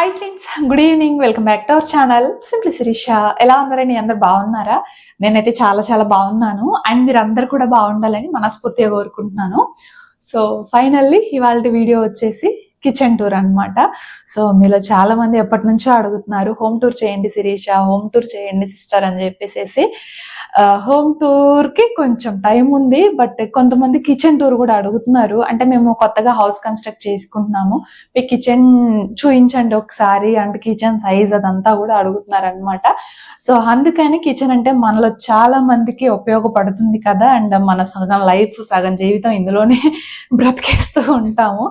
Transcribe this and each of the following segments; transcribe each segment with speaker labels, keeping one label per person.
Speaker 1: Hi friends, good evening. Welcome back to our channel simply Sirisha. ఎలా ఉన్నారని అందరు బాగున్నారా? నేనైతే చాలా చాలా బాగున్నాను. అండ్ మీరు అందరు కూడా బాగుండాలని మనస్ఫూర్తిగా కోరుకుంటున్నాను. సో ఫైనల్లీ ఇవాళ వీడియో వచ్చేసి కిచెన్ టూర్ అన్నమాట. సో మీలో చాలా మంది ఎప్పటి నుంచో అడుగుతున్నారు, హోమ్ టూర్ చేయండి శిరీష, హోమ్ టూర్ చేయండి సిస్టర్ అని చెప్పేసి. హోమ్ టూర్ కి కొంచెం టైం ఉంది, బట్ కొంతమంది కిచెన్ టూర్ కూడా అడుగుతున్నారు. అంటే మేము కొత్తగా హౌస్ కన్స్ట్రక్ట్ చేసుకుంటున్నాము, మీ కిచెన్ చూపించండి ఒకసారి, అంటే కిచెన్ సైజ్ అదంతా కూడా అడుగుతున్నారు అనమాట. సో అందుకని కిచెన్ అంటే మనలో చాలా మందికి ఉపయోగపడుతుంది కదా, అండ్ మన సగం లైఫ్ సగం జీవితం ఇందులోనే బ్రతికేస్తూ ఉంటాము.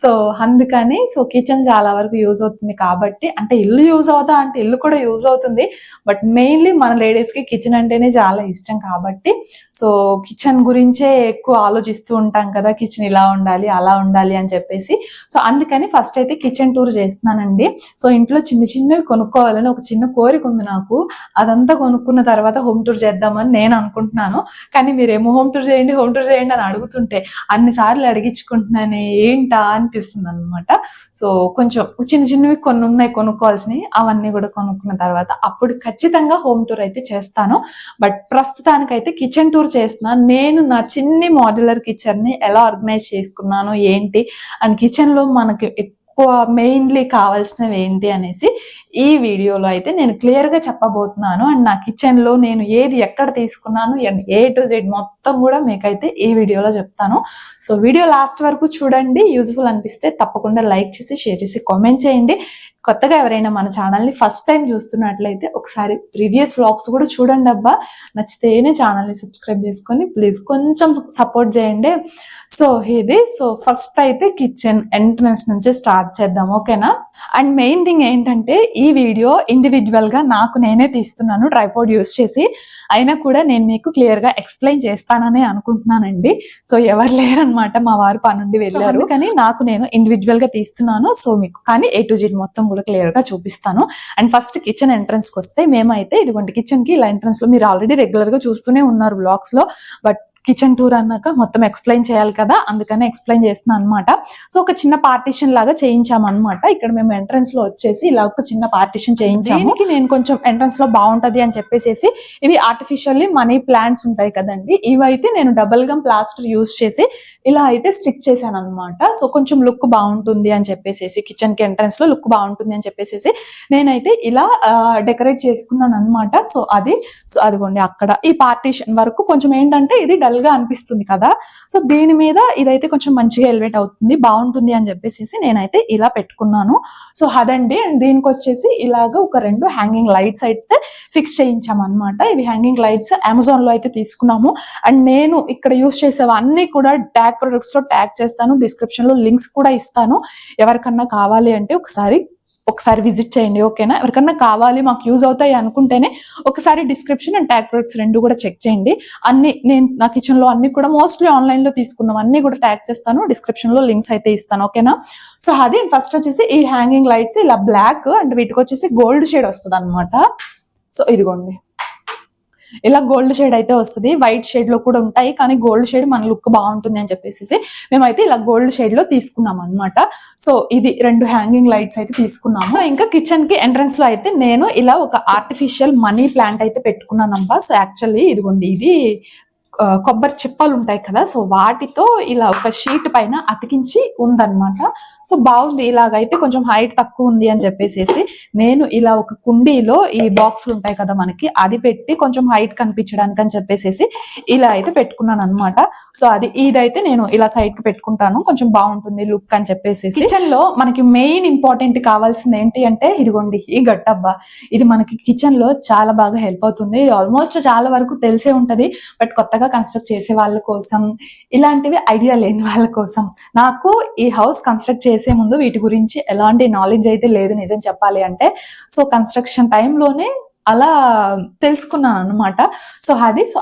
Speaker 1: సో అందుకని కిచెన్ చాలా వరకు యూజ్ అవుతుంది కాబట్టి, అంటే ఇల్లు యూజ్ అవుతా అంటే ఇల్లు కూడా యూజ్ అవుతుంది, బట్ మెయిన్లీ మన లేడీస్ కి కిచెన్ అంటేనే చాలా ఇష్టం కాబట్టి సో కిచెన్ గురించే ఎక్కువ ఆలోచిస్తూ ఉంటాం కదా, కిచెన్ ఇలా ఉండాలి అలా ఉండాలి అని చెప్పేసి. సో అందుకని ఫస్ట్ అయితే కిచెన్ టూర్ చేస్తున్నానండి. సో ఇంట్లో చిన్న చిన్నవి కొనుక్కోవాలని ఒక చిన్న కోరిక ఉంది నాకు. అదంతా కొనుక్కున్న తర్వాత హోమ్ టూర్ చేద్దామని నేను అనుకుంటున్నాను. కానీ మీరేమో హోమ్ టూర్ చేయండి హోమ్ టూర్ చేయండి అని అడుగుతుంటే అన్నిసార్లు అడిగించుకుంటున్నాను ఏంటా అనిపిస్తుంది అనమాట. సో కొంచెం చిన్న చిన్నవి కొన్ని ఉన్నాయి కొనుక్కోవాల్సినవి, అవన్నీ కూడా కొనుక్కున్న తర్వాత అప్పుడు ఖచ్చితంగా హోమ్ టూర్ అయితే చేస్తాను. బట్ ప్రస్తుతానికైతే కిచెన్ టూర్ చేస్తున్నాను. నేను నా చిన్ని మాడ్యులర్ కిచెన్ ని ఎలా ఆర్గనైజ్ చేసుకున్నాను ఏంటి, అండ్ కిచెన్ లో మనకి ఎక్కువ మెయిన్లీ కావాల్సినవి ఏంటి అనేసి ఈ వీడియోలో అయితే నేను క్లియర్ గా చెప్పబోతున్నాను. అండ్ నా కిచెన్ లో నేను ఏది ఎక్కడ తీసుకున్నాను అండ్ A to Z మొత్తం కూడా మీకైతే ఈ వీడియోలో చెప్తాను. సో వీడియో లాస్ట్ వరకు చూడండి. యూజ్ఫుల్ అనిపిస్తే తప్పకుండా లైక్ చేసి షేర్ చేసి కామెంట్ చేయండి. కొత్తగా ఎవరైనా మన ఛానల్ని ఫస్ట్ టైం చూస్తున్నట్లయితే ఒకసారి ప్రీవియస్ వ్లాగ్స్ కూడా చూడండి అబ్బా. నచ్చితేనే ఛానల్ని సబ్స్క్రైబ్ చేసుకొని ప్లీజ్ కొంచెం సపోర్ట్ చేయండి. సో ఫస్ట్ అయితే కిచెన్ ఎంట్రన్స్ నుంచి స్టార్ట్ చేద్దాం, ఓకేనా? అండ్ మెయిన్ థింగ్ ఏంటంటే ఈ వీడియో ఇండివిజువల్ గా నాకు నేనే తీస్తున్నాను ట్రైపాడ్ యూస్ చేసి, అయినా కూడా నేను మీకు క్లియర్ గా ఎక్స్ప్లెయిన్ చేస్తానని అనుకుంటున్నానండి. సో ఎవరు లేరనమాట, మా వారు పనుండి వెళ్ళారు, కానీ నాకు నేను ఇండివిజువల్ గా తీస్తున్నాను. సో మీకు కానీ A to Z మొత్తం కూడా క్లియర్ గా చూపిస్తాను. అండ్ ఫస్ట్ కిచెన్ ఎంట్రన్స్ కి వస్తే, మేమైతే ఇదిగోండి కిచెన్ కి ఇలా ఎంట్రన్స్ లో మీరు ఆల్రెడీ రెగ్యులర్ గా చూస్తూనే ఉన్నారు బ్లాగ్స్ లో, బట్ కిచెన్ టూర్ అన్నాక మొత్తం ఎక్స్ప్లెయిన్ చేయాలి కదా, అందుకనే ఎక్స్ప్లెయిన్ చేస్తున్నాను అనమాట. సో ఒక చిన్న పార్టీషన్ లాగా చేయించాము అనమాట. ఇక్కడ మేము ఎంట్రన్స్ లో వచ్చేసి ఇలా ఒక చిన్న పార్టీషన్ చేయించాము. దీనికి నేను కొంచెం ఎంట్రన్స్ లో బాగుంటది అని చెప్పేసి ఇవి ఆర్టిఫిషియల్లీ మనీ ప్లాంట్స్ ఉంటాయి కదండి, ఇవైతే నేను డబుల్ గమ్ ప్లాస్టర్ యూజ్ చేసి ఇలా అయితే స్టిక్ చేశాను అనమాట. సో కొంచెం లుక్ బాగుంటుంది అని చెప్పేసి, కిచెన్ కి ఎంట్రన్స్ లో లుక్ బాగుంటుంది అని చెప్పేసి నేనైతే ఇలా డెకరేట్ చేసుకున్నాను అనమాట. సో అదిగోండి అక్కడ ఈ పార్టీషన్ వరకు కొంచెం ఏంటంటే ఇది డల్ గా అనిపిస్తుంది కదా, సో దీని మీద ఇదైతే కొంచెం మంచిగా ఎలివేట్ అవుతుంది, బాగుంటుంది అని చెప్పేసి నేనైతే ఇలా పెట్టుకున్నాను. సో అదండి. అండ్ దీనికి వచ్చేసి ఇలాగ ఒక 2 హ్యాంగింగ్ లైట్స్ అయితే ఫిక్స్ చేయించాము అనమాట. ఇవి హ్యాంగింగ్ లైట్స్ అమెజాన్ లో అయితే తీసుకున్నాము. అండ్ నేను ఇక్కడ యూస్ చేసేవన్నీ కూడా ట్యాగ్ ప్రొడక్ట్స్ లో ట్యాగ్ చేస్తాను, డిస్క్రిప్షన్ లో లింక్స్ కూడా ఇస్తాను. ఎవరికన్నా కావాలి అంటే ఒకసారి విజిట్ చేయండి, ఓకేనా? ఎవరికన్నా కావాలి మాకు యూజ్ అవుతాయి అనుకుంటేనే ఒకసారి డిస్క్రిప్షన్ అండ్ ట్యాగ్ ప్రొడక్ట్స్ 2 కూడా చెక్ చేయండి. అన్ని నేను నా కిచెన్ లో అన్ని కూడా మోస్ట్లీ ఆన్లైన్ లో తీసుకున్నాం, అన్ని కూడా ట్యాగ్ చేస్తాను, డిస్క్రిప్షన్ లో లింక్స్ అయితే ఇస్తాను, ఓకేనా? సో అది ఫస్ట్ వచ్చేసి ఈ హ్యాంగింగ్ లైట్స్ ఇలా బ్లాక్ అండ్ వీటికి వచ్చేసి గోల్డ్ షేడ్ వస్తుంది అనమాట. సో ఇదిగోండి ఇలా గోల్డ్ షేడ్ అయితే వస్తుంది, వైట్ షేడ్ లో కూడా ఉంటాయి, కానీ గోల్డ్ షేడ్ మన లుక్ బాగుంటుంది అని చెప్పేసి మేమైతే ఇలా గోల్డ్ షేడ్ లో తీసుకున్నాం అనమాట. సో ఇది 2 హ్యాంగింగ్ లైట్స్ అయితే తీసుకున్నాము. సో ఇంకా కిచెన్ కి ఎంట్రన్స్ లో అయితే నేను ఇలా ఒక ఆర్టిఫిషియల్ మనీ ప్లాంట్ అయితే పెట్టుకున్నాను అబ్బా. సో యాక్చువల్లీ ఇదిగోండి ఇది కొబ్బరి చిప్పలు ఉంటాయి కదా, సో వాటితో ఇలా ఒక షీట్ పైన అతికించి ఉందన్నమాట. సో బాగుంది, ఇలాగైతే కొంచెం హైట్ తక్కువ ఉంది అని చెప్పేసి నేను ఇలా ఒక కుండీలో ఈ బాక్సులు ఉంటాయి కదా మనకి, అది పెట్టి కొంచెం హైట్ కనిపించడానికి అని చెప్పేసి ఇలా అయితే పెట్టుకున్నాను అనమాట. సో ఇదైతే నేను ఇలా సైడ్ కి పెట్టుకుంటాను, కొంచెం బాగుంటుంది లుక్ అని చెప్పేసి. కిచెన్ లో మనకి మెయిన్ ఇంపార్టెంట్ కావాల్సింది ఏంటి అంటే ఇదిగోండి ఈ గట్టబ్బా. ఇది మనకి కిచెన్ లో చాలా బాగా హెల్ప్ అవుతుంది. ఆల్మోస్ట్ చాలా వరకు తెలిసే ఉంటది, బట్ కొత్తగా కన్స్ట్రక్ట్ చేసే వాళ్ళ కోసం, ఇలాంటివి ఐడియా లేని వాళ్ళ కోసం. నాకు ఈ హౌస్ కన్స్ట్రక్ట్ చేసే ముందు వీటి గురించి ఎలాంటి నాలెడ్జ్ అయితే లేదు నిజం చెప్పాలి అంటే. సో కన్స్ట్రక్షన్ టైంలోనే అలా తెలుసుకున్నాను అనమాట. సో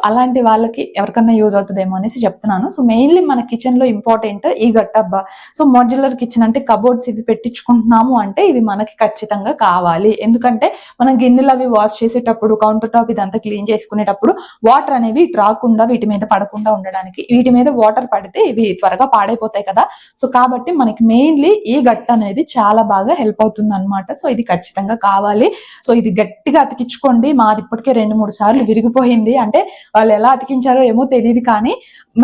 Speaker 1: అలాంటి వాళ్ళకి ఎవరికన్నా యూజ్ అవుతుందేమో అనేసి చెప్తున్నాను. సో మెయిన్లీ మన కిచెన్ లో ఇంపార్టెంట్ ఈ గట్టబ్బా. సో మాడ్యులర్ కిచెన్ అంటే కబోర్డ్స్ ఇవి పెట్టించుకుంటున్నాము అంటే ఇది మనకి ఖచ్చితంగా కావాలి. ఎందుకంటే మనం గిన్నెలు అవి వాష్ చేసేటప్పుడు, కౌంటర్ టాప్ ఇదంతా క్లీన్ చేసుకునేటప్పుడు వాటర్ అనేవి రాకుండా వీటి మీద పడకుండా ఉండడానికి, వీటి మీద వాటర్ పడితే ఇవి త్వరగా పాడైపోతాయి కదా. సో కాబట్టి మనకి మెయిన్లీ ఈ గట్ట అనేది చాలా బాగా హెల్ప్ అవుతుంది అనమాట. సో ఇది ఖచ్చితంగా కావాలి. సో ఇది గట్టిగా అతికించుకోండి. మాది ఇప్పటికే 2-3 సార్లు విరిగిపోయింది. అంటే వాళ్ళు ఎలా అతికించారో ఏమో తెలియదు, కానీ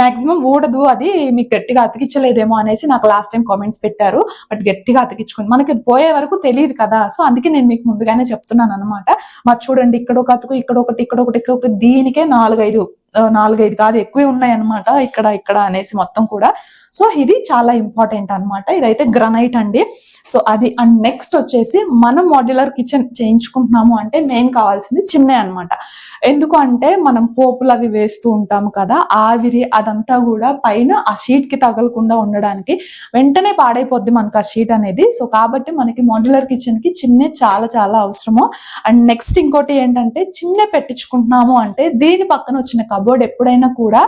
Speaker 1: మాక్సిమం ఊడదు, అది మీకు గట్టిగా అతికించలేదేమో అనేసి నాకు లాస్ట్ టైం కామెంట్స్ పెట్టారు. బట్ గట్టిగా అతికించుకోండి, మనకి పోయే వరకు తెలియదు కదా. సో అందుకే నేను మీకు ముందుగానే చెప్తున్నాను అనమాట. మరి చూడండి, ఇక్కడ ఒక అతుకు, ఇక్కడ ఒకటి, ఇక్కడ ఒకటి, ఇక్కడ ఒకటి, దీనికే 4-5 కాదు ఎక్కువే ఉన్నాయి అనమాట, ఇక్కడ అనేసి మొత్తం కూడా. సో ఇది చాలా ఇంపార్టెంట్ అనమాట. ఇదైతే గ్రనైట్ అండి. సో అది. అండ్ నెక్స్ట్ వచ్చేసి మనం మాడ్యులర్ కిచెన్ చేయించుకుంటున్నాము అంటే మెయిన్ కావాల్సింది చిమ్నీ అనమాట. ఎందుకు అంటే మనం పోపులు అవి వేస్తూ ఉంటాము కదా, ఆవిరి అదంతా కూడా పైన ఆ షీట్ కి తగలకుండా ఉండడానికి, వెంటనే పాడైపోద్ది మనకు ఆ షీట్ అనేది. సో కాబట్టి మనకి మాడ్యులర్ కిచెన్ కి చిమ్నీ చాలా చాలా అవసరము. అండ్ నెక్స్ట్ ఇంకోటి ఏంటంటే, చిమ్నీ పెట్టించుకుంటున్నాము అంటే దీని పక్కన వచ్చిన కబోర్డ్ ఎప్పుడైనా కూడా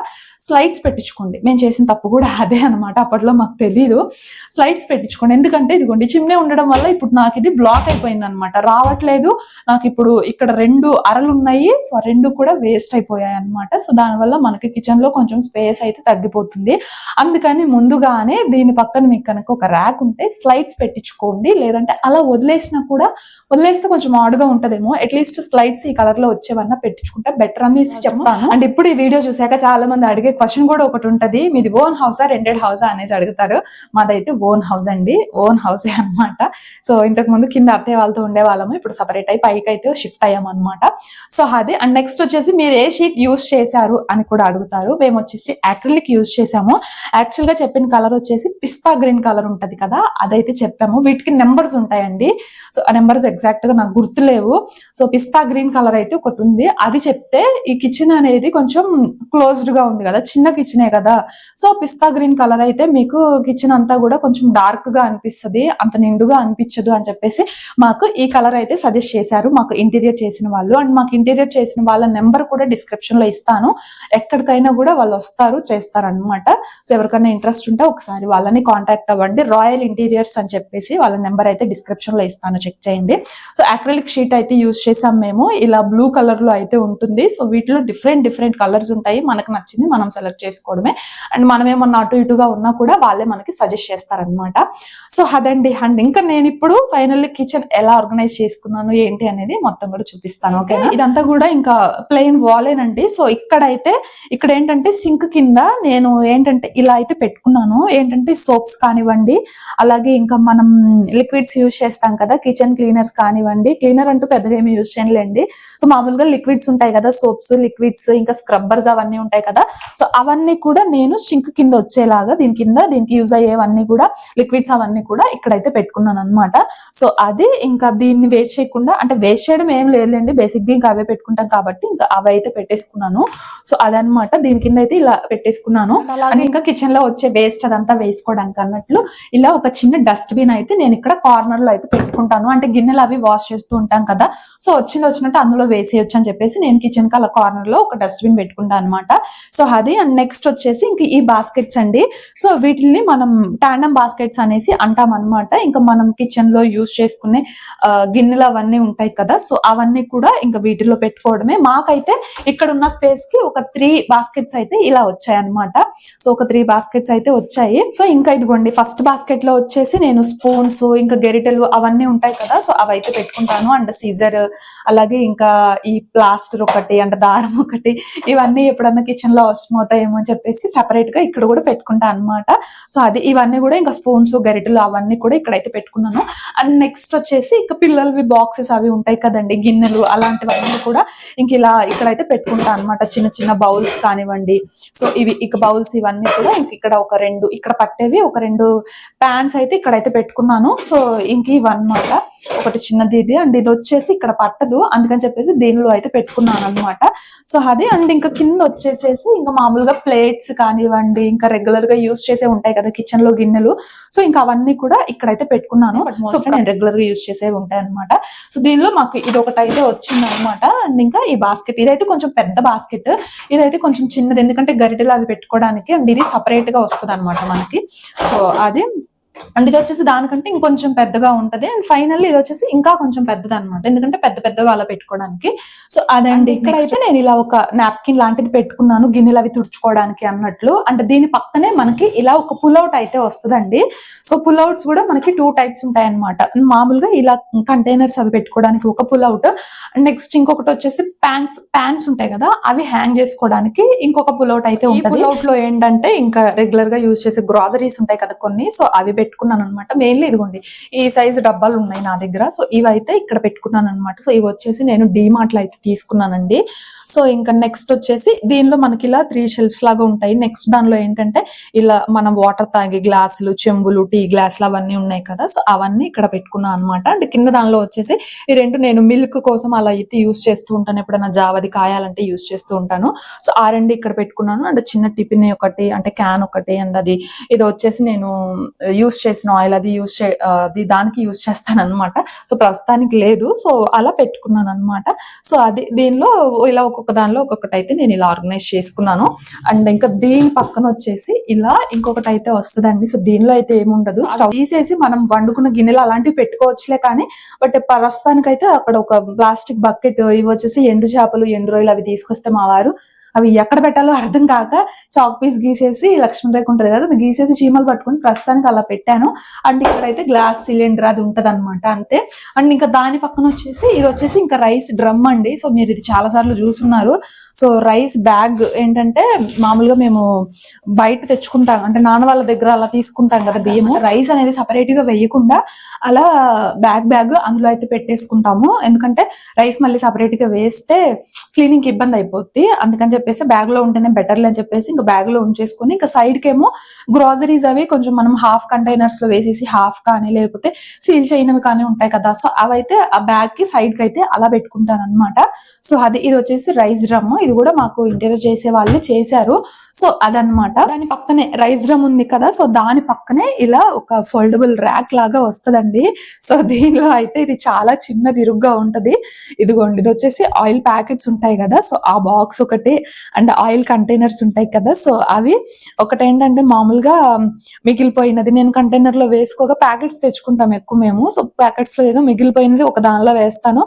Speaker 1: స్లైడ్స్ పెట్టించుకోండి. మేము చేసిన తప్పు కూడా అదే అనమాట. అప్పట్లో మాకు తెలీదు. స్లైడ్స్ పెట్టించుకోండి. ఎందుకంటే ఇదిగోండి, చిమ్నీ ఉండడం వల్ల ఇప్పుడు నాకు ఇది బ్లాక్ అయిపోయింది అనమాట, రావట్లేదు నాకు. ఇప్పుడు ఇక్కడ 2 అరలు ఉన్నాయి. సో 2 కూడా వేస్ట్ అయిపోయాయి అనమాట. సో దానివల్ల మనకి కిచెన్ లో కొంచెం స్పేస్ అయితే తగ్గిపోతుంది. అందుకని ముందుగానే దీని పక్కన మీకు కనుక ఒక ర్యాక్ ఉంటే స్లైడ్స్ పెట్టించుకోండి. లేదంటే అలా వదిలేస్తే కొంచెం ఆడుగా ఉంటదేమో. అట్లీస్ట్ స్లైడ్స్ ఈ కలర్ లో వచ్చేవన్నా పెట్టించుకుంటే బెటర్ అనేసి చెప్తాను. అండ్ ఇప్పుడు ఈ వీడియో చూసాక చాలా మంది అడిగే క్వశ్చన్ కూడా ఒకటి ఉంటది, మీది ఓన్ హౌసా రెంటెడ్ హౌసా అనేసి అడుగుతారు. మాదైతే ఓన్ హౌస్ అండి, ఓన్ హౌసే అనమాట. సో ఇంతకు ముందు కింద అత్తయ్య వాళ్ళతో ఉండే వాళ్ళము, ఇప్పుడు సపరేట్ అయి పైకి అయితే షిఫ్ట్ అయ్యాం అనమాట. సో అది. అండ్ నెక్స్ట్ వచ్చేసి మీరు ఏ షీట్ యూజ్ చేశారు అని కూడా అడుగుతారు. మేము వచ్చేసి అక్రిలిక్ యూజ్ చేసాము. యాక్చువల్ గా చెప్పిన కలర్ వచ్చేసి పిస్తా గ్రీన్ కలర్ ఉంటది కదా, అదైతే చెప్పాము. వీటికి నెంబర్స్ ఉంటాయండి. సో ఆ నెంబర్స్ ఎగ్జాక్ట్ గా నాకు గుర్తులేవు. సో పిస్తా గ్రీన్ కలర్ అయితే ఒకటి ఉంది, అది చెప్తే ఈ కిచెన్ అనేది కొంచెం క్లోజ్డ్ గా ఉంది కదా, చిన్న కిచెనే కదా. సో పిస్తా గ్రీన్ కలర్ అయితే మీకు కిచెన్ అంతా కూడా కొంచెం డార్క్ గా అనిపిస్తుంది, అంత నిండుగా అనిపించదు అని చెప్పేసి మాకు ఈ కలర్ అయితే సజెస్ట్ చేశారు మాకు ఇంటీరియర్ చేసిన వాళ్ళు. అండ్ మాకు ఇంటీరియర్ చేసిన వాళ్ళ నెంబర్ కూడా డిస్క్రిప్షన్ లో ఇస్తాను. ఎక్కడికైనా కూడా వాళ్ళు వస్తారు, చేస్తారనమాట. సో ఎవరికైనా ఇంట్రెస్ట్ ఉంటే ఒకసారి వాళ్ళని కాంటాక్ట్ అవ్వండి. రాయల్ ఇంటీరియర్స్ అని చెప్పేసి వాళ్ళ నెంబర్ అయితే డిస్క్రిప్షన్ లో ఇస్తాను, చెక్ చేయండి. సో అక్రిలిక్ షీట్ అయితే యూజ్ చేసాం మేము. ఇలా బ్లూ కలర్ లో అయితే ఉంటుంది. సో వీటిలో డిఫరెంట్ కలర్స్ ఉంటాయి. మనకు నచ్చింది మనం సెలెక్ట్ చేసుకోవడమే. అండ్ మనం ఏమన్నా అటు ఇటుగా ఉన్నా కూడా వాళ్ళే మనకి సజెస్ట్ చేస్తారనమాట. సో అదండి. అండ్ ఇంకా నేను ఇప్పుడు ఫైనల్లీ కిచెన్ ఎలా ఆర్గనైజ్ చేసుకున్నాను ఏంటి అనేది మొత్తం కూడా చూపిస్తాను. ఓకేనా? ఇదంతా కూడా ఇంకా ప్లెయిన్ వాలేనండి. సో ఇక్కడ ఏంటంటే సింక్ కింద నేను ఏంటంటే ఇలా అయితే పెట్టుకున్నాను. ఏంటంటే సోప్స్ కానివ్వండి, అలాగే ఇంకా మనం లిక్విడ్స్ యూజ్ చేస్తాం కదా, కిచెన్ క్లీనర్స్ కానివ్వండి. క్లీనర్ అంటూ పెద్దగా ఏమి యూజ్ చేయలేండి. సో మామూలుగా లిక్విడ్స్ ఉంటాయి కదా, సోప్స్, లిక్విడ్స్, ఇంకా స్క్రబ్బర్స్ అవన్నీ ఉంటాయి కదా. సో అవన్నీ కూడా నేను సింక్ కింద వచ్చేలాగా దీనికి యూజ్ అయ్యేవన్నీ కూడా లిక్విడ్స్ అవన్నీ కూడా ఇక్కడైతే పెట్టుకున్నాను అనమాట. సో అది ఇంకా దీన్ని వేస్ట్ చేయకుండా, అంటే వేస్ట్ చేయడం ఏం లేదండి, బేసిక్ గా ఇంకా అవే పెట్టుకుంటాం కాబట్టి ఇంకా అవి అయితే పెట్టేసుకున్నాను. సో అదనమాట, దీని కింద అయితే ఇలా పెట్టేసుకున్నాను. అలాగే ఇంకా కిచెన్ లో వచ్చే వేస్ట్ అదంతా వేసుకోవడానికి అన్నట్లు ఇలా ఒక చిన్న డస్ట్బిన్ అయితే నేను ఇక్కడ కార్నర్ లో అయితే పెట్టుకుంటాను. అంటే గిన్నెలు అవి వాష్ చేస్తూ ఉంటాం కదా, సో వచ్చినట్టు అందులో వేసేయచ్చు అని చెప్పేసి నేను కిచెన్ కి అలా కార్నర్ లో ఒక డస్ట్బిన్ పెట్టుకుంటాను అనమాట. సో అది. అండ్ నెక్స్ట్ వచ్చేసి ఇంక ఈ బాస్కెట్స్ అండి. సో వీటిని మనం టాండమ్ బాస్కెట్స్ అనేసి అంటాం అనమాట. ఇంకా మనం కిచెన్ లో యూజ్ చేసుకునే గిన్నెలు అవన్నీ ఉంటాయి కదా, సో అవన్నీ కూడా ఇంకా వీటిలో పెట్టుకోవడమే. మాకైతే ఇక్కడ ఉన్న స్పేస్ కి ఒక 3 బాస్కెట్స్ అయితే ఇలా వచ్చాయి అనమాట. సో ఒక 3 బాస్కెట్స్ అయితే వచ్చాయి. సో ఇంకా ఇదిగోండి, ఫస్ట్ బాస్కెట్ లో వచ్చేసి నేను స్పూన్స్, ఇంకా గెరిటెలు అవన్నీ ఉంటాయి కదా, సో అవైతే పెట్టుకుంటాను. అండ్ సీజర్, అలాగే ఇంకా ఈ ప్లాస్టర్ ఒకటి, అంటే దారం ఒకటి, ఇవన్నీ ఎప్పుడన్నా కిచెన్ లో అవసరం అవుతాయేమో అని చెప్పేసి సెపరేట్ గా ఇక్కడ కూడా పెట్టుకుంటాను అనమాట. సో అది. ఇవన్నీ కూడా ఇంకా స్పూన్స్, గరిటెలు అవన్నీ కూడా ఇక్కడైతే పెట్టుకున్నాను. అండ్ నెక్స్ట్ వచ్చేసి ఇంకా పిల్లలవి బాక్సెస్ అవి ఉంటాయి కదండి, గిన్నెలు, అలాంటివన్నీ కూడా ఇంక ఇలా ఇక్కడైతే పెట్టుకుంటాను అనమాట. చిన్న బౌల్స్ కానివ్వండి, సో ఇవి ఇక బౌల్స్ ఇవన్నీ కూడా ఇంక ఇక్కడ ఒక 2 ఇక్కడ పట్టేవి, ఒక 2 ప్యాన్స్ అయితే ఇక్కడైతే పెట్టుకున్నాను. సో ఇంక ఇవన్నమాట. ఒకటి చిన్నది ఇది. అండ్ ఇది వచ్చేసి ఇక్కడ పట్టదు, అందుకని చెప్పేసి దీనిలో అయితే పెట్టుకున్నాను అనమాట. సో అది అండ్ ఇంకా కింద వచ్చేసేసి ఇంకా మామూలుగా ప్లేట్స్ కానివ్వండి, ఇంకా రెగ్యులర్ గా యూస్ చేసే ఉంటాయి కదా కిచెన్ లో గిన్నెలు, సో ఇంకా అవన్నీ కూడా ఇక్కడైతే పెట్టుకున్నాను. సో నేను రెగ్యులర్ గా యూస్ చేసే ఉంటాయి అనమాట. సో దీనిలో మాకు ఇది ఒకటి అయితే వచ్చింది అనమాట. అండ్ ఇంకా ఈ బాస్కెట్ ఇదైతే కొంచెం పెద్ద బాస్కెట్, ఇదైతే కొంచెం చిన్నది, ఎందుకంటే గరిటెలు అవి పెట్టుకోవడానికి. అండ్ ఇది సపరేట్ గా వస్తుంది అనమాట మనకి. సో అది అండ్ ఇది వచ్చేసి దానికంటే ఇంకొంచెం పెద్దగా ఉంటది. అండ్ ఫైనల్లీ ఇది వచ్చేసి ఇంకా కొంచెం పెద్దది అనమాట, ఎందుకంటే పెద్ద పెద్దగా అలా పెట్టుకోవడానికి. సో అదండి. ఇక్కడైతే నేను ఇలా ఒక నాప్కిన్ లాంటిది పెట్టుకున్నాను, గిన్నెలు అవి తుడుచుకోవడానికి అన్నట్లు. అంటే దీని పక్కనే మనకి ఇలా ఒక పుల్అవుట్ అయితే వస్తుందండి. సో పుల్అవుట్స్ కూడా మనకి 2 టైప్స్ ఉంటాయి అనమాట. మామూలుగా ఇలా కంటైనర్స్ అవి పెట్టుకోవడానికి ఒక పుల్అవుట్, నెక్స్ట్ ఇంకొకటి వచ్చేసి ప్యాన్స్ ఉంటాయి కదా, అవి హ్యాంగ్ చేసుకోవడానికి ఇంకొక పుల్అవుట్ అయితే ఉంటుంది. పుల్అవుట్ లో ఏంటంటే ఇంకా రెగ్యులర్ గా యూజ్ చేసే గ్రాసరీస్ ఉంటాయి కదా కొన్ని, సో అవి పెట్టుకున్నాను అనమాట. మెయిన్లీ ఇదిగోండి ఈ సైజు డబ్బాలు ఉన్నాయి నా దగ్గర, సో ఇవైతే ఇక్కడ పెట్టుకున్నాను అనమాట. సో ఇవి వచ్చేసి నేను డీమార్ట్ లో అయితే తీసుకున్నానండి. సో ఇంకా నెక్స్ట్ వచ్చేసి దీనిలో మనకి ఇలా 3 షెల్ఫ్స్ లాగా ఉంటాయి. నెక్స్ట్ దానిలో ఏంటంటే ఇలా మనం వాటర్ తాగే గ్లాసులు, చెంబులు, టీ గ్లాసులు అవన్నీ ఉన్నాయి కదా, సో అవన్నీ ఇక్కడ పెట్టుకున్నాను అనమాట. అండ్ కింద దానిలో వచ్చేసి ఈ 2 నేను మిల్క్ కోసం అలా అయితే యూస్ చేస్తూ ఉంటాను, ఎప్పుడైనా జావది కాయాలంటే యూస్ చేస్తూ ఉంటాను. సో ఆ 2 ఇక్కడ పెట్టుకున్నాను. అండ్ చిన్న టిఫిన్ ఒకటి, అంటే క్యాన్ ఒకటి, అండ్ అది ఇది వచ్చేసి నేను యూస్ చేసిన ఆయిల్, అది అది దానికి యూస్ చేస్తాను అనమాట. సో ప్రస్తుతానికి లేదు, సో అలా పెట్టుకున్నాను అనమాట. సో అది దీనిలో ఇలా ఒక్కొక్క దానిలో ఒక్కొక్కటి అయితే నేను ఇలా ఆర్గనైజ్ చేసుకున్నాను. అండ్ ఇంకా దీని పక్కన వచ్చేసి ఇలా ఇంకొకటి అయితే వస్తుందండి. సో దీనిలో అయితే ఏముండదు, స్టవ్ తీసేసి మనం వండుకున్న గిన్నెలు అలాంటివి పెట్టుకోవచ్చులే కానీ, బట్ ప్రస్తుతానికైతే అక్కడ ఒక ప్లాస్టిక్ బకెట్, ఇవి వచ్చేసి ఎండు చేపలు, ఎండు రొయ్యలు అవి తీసుకొస్తే మా వారు అవి ఎక్కడ పెట్టాలో అర్థం కాక చాక్ పీస్ గీసేసి, లక్ష్మణ్ రేఖ ఉంటది కదా, అది గీసేసి చీమలు పట్టుకుని ప్రస్తుతానికి అలా పెట్టాను. అండ్ ఇక్కడైతే గ్లాస్ సిలిండర్ అది ఉంటది అనమాట, అంతే. అండ్ ఇంకా దాని పక్కన వచ్చేసి ఇది వచ్చేసి ఇంకా రైస్ డ్రమ్ అండి. సో మీరు ఇది చాలా సార్లు చూస్తున్నారు. సో రైస్ బ్యాగ్ ఏంటంటే మామూలుగా మేము బయట తెచ్చుకుంటాం, అంటే నాన్న వాళ్ళ దగ్గర అలా తీసుకుంటాం కదా బియ్యము, రైస్ అనేది సపరేట్ గా వేయకుండా అలా బ్యాగ్ అందులో అయితే పెట్టేసుకుంటాము. ఎందుకంటే రైస్ మళ్ళీ సపరేట్ గా వేస్తే క్లీనింగ్ కి ఇబ్బంది అయిపోద్ది, అందుకని చెప్పేసి బ్యాగ్ లో ఉంటేనే బెటర్లే అని చెప్పేసి ఇంకా బ్యాగ్ లో ఉంచేసుకుని, ఇంకా సైడ్ కేమో గ్రాసరీస్ అవి కొంచెం మనం హాఫ్ కంటైనర్స్ లో వేసేసి, హాఫ్ కానీ లేకపోతే సీల్ చేయనివి కానీ ఉంటాయి కదా, సో అవైతే ఆ బ్యాగ్ కి సైడ్ కి అయితే అలా పెట్టుకుంటాను అనమాట. సో అది ఇది వచ్చేసి రైస్ డ్రమ్, ఇది కూడా మాకు ఇంటీరియర్ చేసే వాళ్ళు చేశారు. సో అదనమాట. దాని పక్కనే రైస్ డ్రమ్ ఉంది కదా, సో దాని పక్కనే ఇలా ఒక ఫోల్డబుల్ ర్యాక్ లాగా వస్తుందండి. సో దీనిలో అయితే ఇది చాలా చిన్నది, ఇరుగ్గా ఉంటది. ఇదిగోండి, ఇది వచ్చేసి ఆయిల్ ప్యాకెట్స్ ఉంటాయి కదా, సో ఆ బాక్స్ ఒకటి, అండ్ ఆయిల్ కంటైనర్స్ ఉంటాయి కదా, సో అవి ఒకటి ఏంటంటే మామూలుగా మిగిలిపోయినది నేను కంటైనర్ లో వేసుకోగా, ప్యాకెట్స్ తెచ్చుకుంటాం ఎక్కువ మేము, సో ప్యాకెట్స్ లో ఏదో మిగిలిపోయినది ఒక దానిలో వేస్తాను,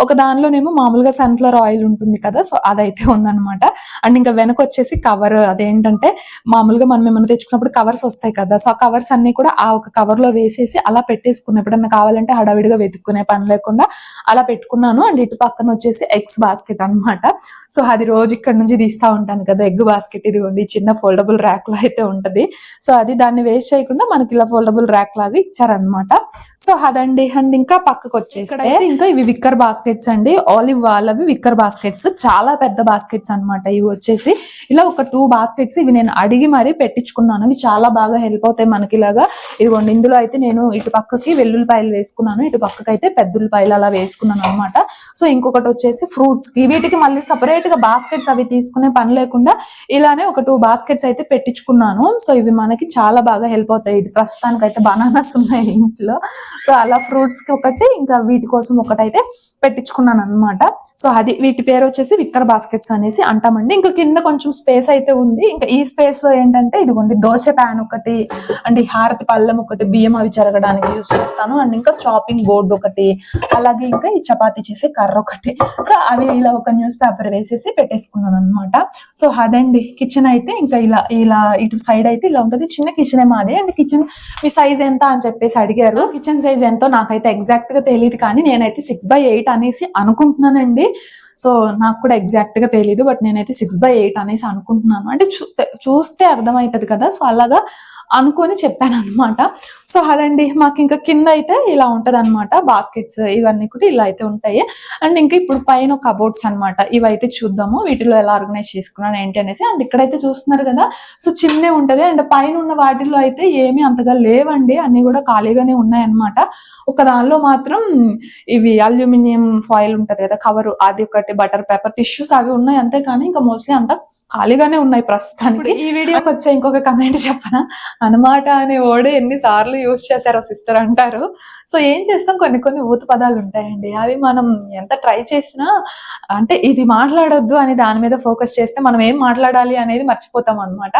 Speaker 1: ఒక దానిలోనేమో మామూలుగా సన్ఫ్లవర్ ఆయిల్ ఉంటుంది కదా, సో అదైతే ఉందన్నమాట. అండ్ ఇంకా వెనక వచ్చేసి కవర్, అదేంటంటే మామూలుగా మనం ఏమైనా తెచ్చుకున్నప్పుడు కవర్స్ వస్తాయి కదా, సో ఆ కవర్స్ అన్ని కూడా ఆ ఒక కవర్ లో వేసేసి అలా పెట్టేసుకున్న, ఎప్పుడన్నా కావాలంటే హడావిడిగా వెతుక్కునే పని లేకుండా అలా పెట్టుకున్నాను. అండ్ ఇటు పక్కన వచ్చేసి ఎగ్స్ బాస్కెట్ అన్నమాట. సో అది రోజు ఇక్కడ నుంచి తీస్తా ఉంటాను కదా ఎగ్ బాస్కెట్, ఇదిగోండి చిన్న ఫోల్డబుల్ ర్యాక్ లో అయితే ఉంటది. సో అది దాన్ని వేస్ట్ చేయకుండా మనకి ఇలా ఫోల్డబుల్ ర్యాక్ లాగా ఇచ్చారనమాట. సో అదండి. అండ్ ఇంకా పక్కకు వచ్చేసి ఇంకా ఇవి విక్కర్ బాస్కెట్స్ అండి, ఆలివ్ వాళ్ళవి విక్కర్ బాస్కెట్స్, చాలా పెద్ద బాస్కెట్స్ అన్నమాట. ఇవి వచ్చేసి ఇలా ఒక 2 బాస్కెట్స్, ఇవి నేను అడిగి మరీ పెట్టించుకున్నాను, ఇవి చాలా బాగా హెల్ప్ అవుతాయి మనకి ఇలాగా. ఇదిగోండి ఇందులో అయితే నేను ఇటు పక్కకి వెల్లుల్లిపాయలు వేసుకున్నాను, ఇటు పక్కకి అయితే పెద్దల్లిపాయలు అలా వేసుకున్నాను అనమాట. సో ఇంకొకటి వచ్చేసి ఫ్రూట్స్ కి, వీటికి మళ్ళీ సపరేట్ గా బాస్కెట్స్ అవి తీసుకునే పని లేకుండా ఇలానే ఒక 2 బాస్కెట్స్ అయితే పెట్టించుకున్నాను. సో ఇవి మనకి చాలా బాగా హెల్ప్ అవుతాయి. ఇది ప్రస్తుతానికి అయితే బనానాస్ ఉన్నాయి ఇంట్లో, సో అలా ఫ్రూట్స్ కి ఒకటి, ఇంకా వీటి కోసం ఒకటైతే పెట్టించుకున్నాను అనమాట. సో అది వీటి పేరు వచ్చేసి విక్కర్ బాస్కెట్స్ అనేసి అంటామండి. ఇంకా కింద కొంచెం స్పేస్ అయితే ఉంది. ఇంకా ఈ స్పేస్ లో ఏంటంటే ఇదిగోండి దోశ ప్యాన్ ఒకటి, అండ్ హారతి పళ్ళెం ఒకటి, బియ్యం అవి జరగడానికి యూస్ చేస్తాను, అండ్ ఇంకా చాపింగ్ బోర్డు ఒకటి, అలాగే ఇంకా ఈ చపాతీ చేసే కర్ర ఒకటి. సో అవి ఇలా ఒక న్యూస్ పేపర్ వేసేసి పెట్టేసుకున్నాను అనమాట. సో అదండి కిచెన్ అయితే. ఇంకా ఇలా ఇలా ఇటు సైడ్ అయితే ఇలా ఉంటుంది, చిన్న కిచెన్ మాది. అండ్ కిచెన్ మీ సైజ్ ఎంత అని చెప్పేసి అడిగారు. కిచెన్ సైజ్ ఎంతో నాకైతే ఎగ్జాక్ట్ గా తెలియదు, కానీ నేనైతే 6x8 అనేసి అనుకుంటున్నానండి. సో నాకు కూడా ఎగ్జాక్ట్ గా తెలియదు, బట్ నేనైతే 6x8 అనేసి అనుకుంటున్నాను. అంటే చూస్తే అర్థమవుతుంది కదా, సో అలాగా అనుకొని చెప్పాను అనమాట. సో అదండి, మాకు ఇంకా కింద అయితే ఇలా ఉంటది అనమాట, బాస్కెట్స్ ఇవన్నీ కూడా ఇలా అయితే ఉంటాయి. అండ్ ఇంకా ఇప్పుడు పైన కబోర్డ్స్ అనమాట, ఇవైతే చూద్దాము వీటిలో ఎలా ఆర్గనైజ్ చేసుకున్నాను ఏంటి అనేసి. అండ్ ఇక్కడైతే చూస్తున్నారు కదా, సో చిమ్నే ఉంటది. అండ్ పైన ఉన్న వాటిల్లో అయితే ఏమీ అంతగా లేవండి, అన్ని కూడా ఖాళీగానే ఉన్నాయన్నమాట. ఒక దానిలో మాత్రం ఇవి అల్యూమినియం ఫాయిల్ ఉంటది కదా కవర్, అది ఒకటి, బటర్ పేపర్, టిష్యూస్ అవి ఉన్నాయి అంతే. కానీ ఇంకా మోస్ట్లీ అంతా ఖాళీగానే ఉన్నాయి ప్రస్తుతానికి. ఈ వీడియోకి వచ్చే ఇంకొక కమెంట్ చెప్పనా, అనమాట అనే వర్డ్ ఎన్నిసార్లు యూజ్ చేశారో సిస్టర్ అంటారు. సో ఏం చేస్తాం, కొన్ని కొన్ని ఊత పదాలు ఉంటాయండి, అవి మనం ఎంత ట్రై చేసినా అంటే ఇది మాట్లాడొద్దు అని దాని మీద ఫోకస్ చేస్తే మనం ఏం మాట్లాడాలి అనేది మర్చిపోతాం అనమాట.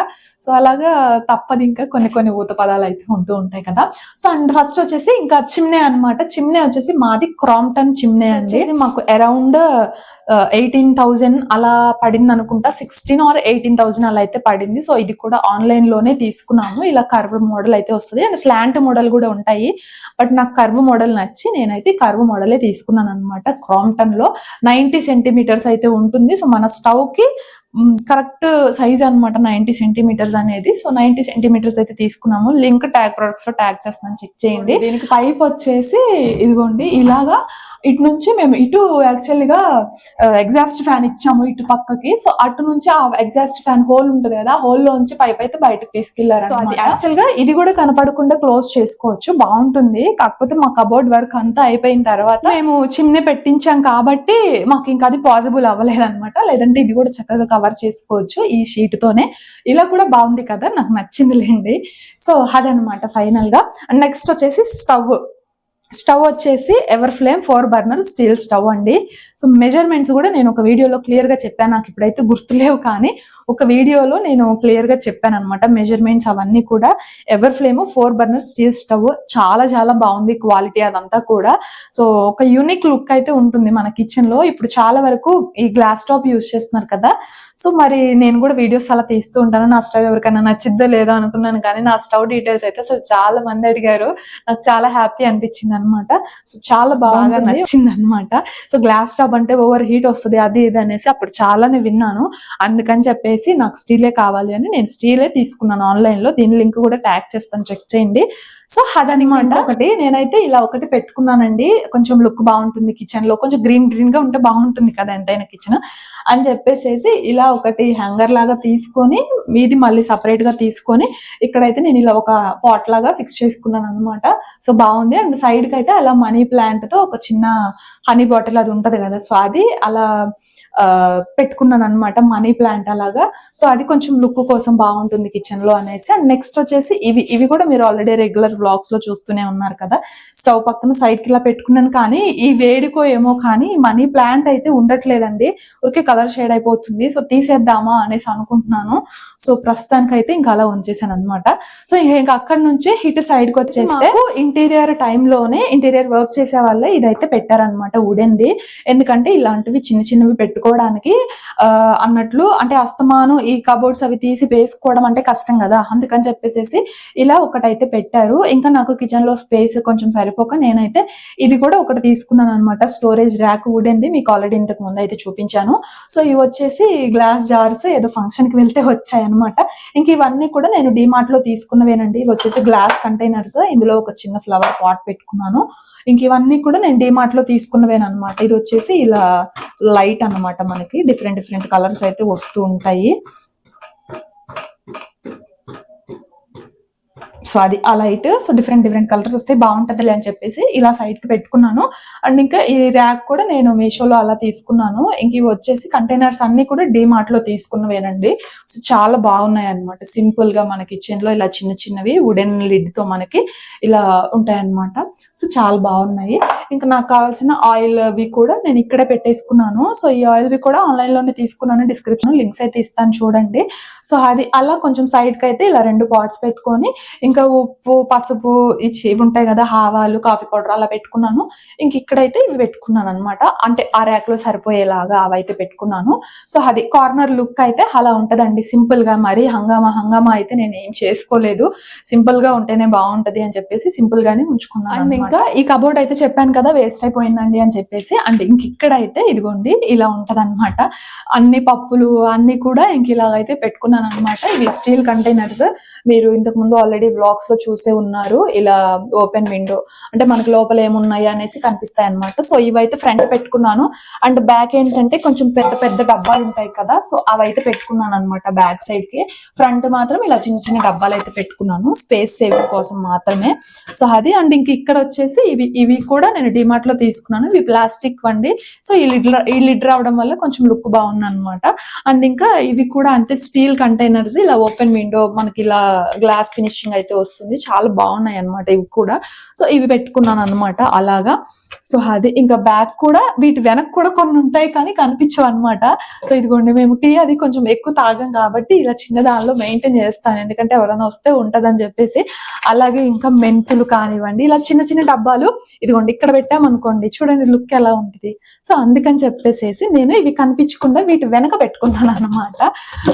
Speaker 1: సో అలాగా తప్పదు, ఇంకా కొన్ని కొన్ని ఊత పదాలు అయితే ఉంటూ ఉంటాయి కదా. సో అండ్ ఫస్ట్ వచ్చేసి ఇంకా చిమ్నే అనమాట. చిమ్నే వచ్చేసి మాది క్రాంప్టన్ చిమ్నే అండి. మాకు అరౌండ్ 18,000 అలా పడింది అనుకుంటా, 16 or 18,000 అలా అయితే పడింది. సో ఇది కూడా ఆన్లైన్ లోనే తీసుకున్నాము. ఇలా కర్వ్ మోడల్ అయితే వస్తుంది, అండ్ స్లాంట్ మోడల్ కూడా ఉంటాయి. బట్ నాకు కర్వ్ మోడల్ నచ్చి నేనైతే కర్వ్ మోడలే తీసుకున్నాను అనమాట. క్రాంప్టన్ లో 90 సెంటీమీటర్స్ అయితే ఉంటుంది. సో మన స్టవ్ కి కరెక్ట్ సైజ్ అనమాట 90 సెంటీమీటర్స్ అనేది. సో 90 సెంటీమీటర్స్ అయితే తీసుకున్నాము. లింక్ ట్యాగ్ ప్రొడక్ట్స్ లో ట్యాగ్ చేస్తున్నాను, చెక్ చేయండి. దీనికి పైప్ వచ్చేసి ఇదిగోండి ఇలాగా, ఇటు నుంచి మేము ఇటు యాక్చువల్గా ఎగ్జాస్ట్ ఫ్యాన్ ఇచ్చాము ఇటు పక్కకి. సో అటు నుంచి ఆ ఎగ్జాస్ట్ ఫ్యాన్ హోల్ ఉంటుంది కదా, హోల్ లోంచి పైప్ అయితే బయటకు తీసుకెళ్లారు. సో అది యాక్చువల్ గా ఇది కూడా కనపడకుండా క్లోజ్ చేసుకోవచ్చు, బాగుంటుంది. కాకపోతే మా కబోర్డ్ వర్క్ అంతా అయిపోయిన తర్వాత మేము చిమ్నే పెట్టించాం కాబట్టి మాకు ఇంకా అది పాసిబుల్ అవ్వలేదు అనమాట. లేదంటే ఇది కూడా చక్కగా కవర్ చేసుకోవచ్చు ఈ షీట్ తోనే. ఇలా కూడా బాగుంది కదా, నాకు నచ్చింది లేండి. సో అదనమాట ఫైనల్ గా. అండ్ నెక్స్ట్ వచ్చేసి స్టవ్ వచ్చేసి ever flame 4 burner steel stove అండి. సో మెజర్మెంట్స్ కూడా నేను ఒక వీడియోలో క్లియర్ గా చెప్పాను, నాకు ఇప్పుడైతే గుర్తులేవు కానీ ఒక వీడియోలో నేను క్లియర్ గా చెప్పాను అనమాట మెజర్మెంట్స్ అవన్నీ కూడా. Ever flame 4 burner steel stove, చాలా చాలా బాగుంది క్వాలిటీ అదంతా కూడా. సో ఒక యూనిక్ లుక్ అయితే ఉంటుంది మన కిచెన్ లో. ఇప్పుడు చాలా వరకు ఈ గ్లాస్ టాప్ యూజ్ చేస్తున్నారు కదా, సో మరి నేను కూడా వీడియోస్ అలా తీస్తూ ఉంటాను. నా స్టవ్ ఎవరికైనా నచ్చిద్దో లేదో అనుకున్నాను, కానీ నా స్టవ్ డీటెయిల్స్ అయితే సో చాలా మంది అడిగారు, నాకు చాలా హ్యాపీ అనిపించింది అనమాట. సో చాలా బాగా నచ్చింది అనమాట. సో గ్లాస్ టాప్ అంటే ఓవర్ హీట్ వస్తుంది అది ఇది అనేసి అప్పుడు చాలానే విన్నాను. అందుకని చెప్పేసి నాకు స్టీలే కావాలి అని నేను స్టీలే తీసుకున్నాను ఆన్లైన్ లో. దీని లింక్ కూడా ట్యాగ్ చేస్తాను, చెక్ చేయండి. సో అదనమాట. ఒకటి నేనైతే ఇలా ఒకటి పెట్టుకున్నానండి, కొంచెం లుక్ బాగుంటుంది కిచెన్ లో, కొంచెం గ్రీన్ గ్రీన్ గా ఉంటే బాగుంటుంది కదా ఎంతైనా కిచెన్ అని చెప్పేసి ఇలా ఒకటి హ్యాంగర్ లాగా తీసుకొని, మీది మళ్ళీ సపరేట్ గా తీసుకొని ఇక్కడైతే నేను ఇలా ఒక పాట్ లాగా ఫిక్స్ చేసుకున్నాను అనమాట. సో బాగుంది. అండ్ సైడ్ కి అయితే అలా మనీ ప్లాంట్ తో ఒక చిన్న హనీ బాటిల్ అది ఉంటది కదా, సో అది అలా పెట్టుకున్నాను అనమాట, మనీ ప్లాంట్ అలాగా. సో అది కొంచెం లుక్ కోసం బాగుంటుంది కిచెన్ లో అనేసి. అండ్ నెక్స్ట్ వచ్చేసి ఇవి కూడా మీరు ఆల్రెడీ రెగ్యులర్ వ్లాగ్స్ లో చూస్తూనే ఉన్నారు కదా. స్టవ్ పక్కన సైడ్ కి ఇలా పెట్టుకున్నాను, కానీ ఈ వేడికో ఏమో కానీ మనీ ప్లాంట్ అయితే ఉండట్లేదండి, ఊరికే కలర్ షేడ్ అయిపోతుంది. సో తీసేద్దామా అనేసి అనుకుంటున్నాను. సో ప్రస్తుతానికి అయితే ఇంకా అలా ఉంచేసాను అనమాట. సో ఇంకా అక్కడ నుంచి ఇటు సైడ్ కి వచ్చేస్తే ఇంటీరియర్ టైంలోనే ఇంటీరియర్ వర్క్ చేసే వాళ్ళే ఇదైతే పెట్టారనమాట, వుడెన్ది. ఎందుకంటే ఇలాంటివి చిన్న చిన్నవి పెట్టుకోవడానికి అన్నట్లు, అంటే అస్తమానం ఈ కబోర్డ్స్ అవి తీసి వేసుకోవడం అంటే కష్టం కదా, అందుకని చెప్పేసి ఇలా ఒకటైతే పెట్టారు. ఇంకా నాకు కిచెన్ లో స్పేస్ కొంచెం సరిపోక నేనైతే ఇది కూడా ఒకటి తీసుకున్నాను అనమాట, స్టోరేజ్ ర్యాక్ వుడెన్ది. మీకు ఆల్రెడీ ఇంతకు ముందు అయితే చూపించాను. సో ఇవి వచ్చేసి గ్లాస్ జార్స్, ఏదో ఫంక్షన్ కి వెళ్తే వచ్చాయి అనమాట. ఇంక ఇవన్నీ కూడా నేను డిమార్ట్ లో తీసుకున్నవేనండి. ఇవి వచ్చేసి గ్లాస్ కంటైనర్స్, ఇందులో ఒక చిన్న ఫ్లవర్ పాట్ పెట్టుకున్నాను. ఇంక ఇవన్నీ కూడా నేను డిమార్ట్ లో తీసుకున్నవేనమాట. ఇది వచ్చేసి ఇలా లైట్ అన్నమాట, మనకి డిఫరెంట్ డిఫరెంట్ కలర్స్ అయితే వస్తూ ఉంటాయి. సో అది ఆ light, so different different colours వస్తే బాగుంటది అని చెప్పేసి ఇలా సైడ్ కి పెట్టుకున్నాను. అండ్ ఇంకా ఈ ర్యాక్ కూడా నేను మీషోలో అలా తీసుకున్నాను. ఇంక ఇవి వచ్చేసి కంటైనర్స్ అన్ని కూడా డిమార్ట్ లో తీసుకున్నవేనండి. సో చాలా బాగున్నాయి అనమాట, సింపుల్ గా మన కిచెన్ లో ఇలా చిన్న చిన్నవి వుడెన్ లిడ్ తో మనకి ఇలా ఉంటాయి అనమాట. సో చాలా బాగున్నాయి. ఇంకా నాకు కావాల్సిన ఆయిల్ వి కూడా నేను ఇక్కడే పెట్టేసుకున్నాను. సో ఈ ఆయిల్ వి కూడా ఆన్లైన్ లోనే తీసుకున్నాను, డిస్క్రిప్షన్ లింక్స్ అయితే ఇస్తాను చూడండి. సో అది అలా కొంచెం సైడ్ కి అయితే ఇలా 2 పాట్స్ పెట్టుకొని ఇంకా ఇంకా ఉప్పు, పసుపు ఇవి ఉంటాయి కదా, ఆవాలు, కాఫీ పౌడర్ అలా పెట్టుకున్నాను. ఇంక ఇక్కడైతే ఇవి పెట్టుకున్నాను అనమాట. అంటే ఆ ర్యాక్ లో సరిపోయేలాగా అవైతే పెట్టుకున్నాను. సో అది కార్నర్ లుక్ అయితే అలా ఉంటదండి, సింపుల్ గా. మరీ హంగామా అయితే నేను ఏం చేసుకోలేదు, సింపుల్ గా ఉంటేనే బాగుంటది అని చెప్పేసి సింపుల్ గానే ఉంచుకున్నాను. అండ్ ఇంకా ఈ కబోర్డ్ అయితే చెప్పాను కదా వేస్ట్ అయిపోయిందండి అని చెప్పేసి. అండ్ ఇంక ఇక్కడైతే ఇదిగోండి ఇలా ఉంటదన్నమాట. అన్ని పప్పులు అన్ని కూడా ఇంక ఇలాగైతే పెట్టుకున్నాను అనమాట. ఇవి స్టీల్ కంటైనర్స్, మీరు ఇంతకు ముందు ఆల్రెడీ వ్లాగ్స్ లో చూసే ఉన్నారు. ఇలా ఓపెన్ విండో అంటే మనకి లోపల ఏమున్నాయి అనేసి కనిపిస్తాయి అనమాట. సో ఇవైతే ఫ్రంట్ పెట్టుకున్నాను. అండ్ బ్యాక్ ఏంటంటే కొంచెం పెద్ద పెద్ద డబ్బాలు ఉంటాయి కదా, సో అవైతే పెట్టుకున్నాను అనమాట బ్యాక్ సైడ్ కి. ఫ్రంట్ మాత్రం ఇలా చిన్న చిన్న డబ్బాలు అయితే పెట్టుకున్నాను, స్పేస్ సేవింగ్ కోసం మాత్రమే. సో అది. అండ్ ఇంక ఇక్కడ వచ్చేసి ఇవి కూడా నేను డిమార్ట్ లో తీసుకున్నాను. ఇవి ప్లాస్టిక్ వండి, సో ఈ లిడ్ రావడం వల్ల కొంచెం లుక్ బాగుంది అనమాట. అండ్ ఇంకా ఇవి కూడా అంతే, స్టీల్ కంటైనర్స్. ఇలా ఓపెన్ విండో మనకి ఇలా గ్లాస్ ఫినిషింగ్ అయితే వస్తుంది, చాలా బాగున్నాయి అనమాట ఇవి కూడా. సో ఇవి పెట్టుకున్నాను అనమాట అలాగా. సో అది. ఇంకా బ్యాక్ కూడా వీటి వెనక కూడా కొన్ని ఉంటాయి కానీ కనిపించవు అనమాట. సో ఇదిగోండి, మేము టీ అది కొంచెం ఎక్కువ తాగం కాబట్టి ఇలా చిన్న దానిలో మెయింటైన్ చేస్తాను, ఎందుకంటే ఎవరైనా వస్తే ఉంటదని చెప్పేసి. అలాగే ఇంకా మెంతులు కానివ్వండి, ఇలా చిన్న చిన్న డబ్బాలు ఇదిగోండి ఇక్కడ పెట్టామనుకోండి, చూడండి లుక్ ఎలా ఉంటుంది. సో అందుకని చెప్పేసి నేను ఇవి కనిపించకుండా వీటి వెనక పెట్టుకున్నాను అనమాట.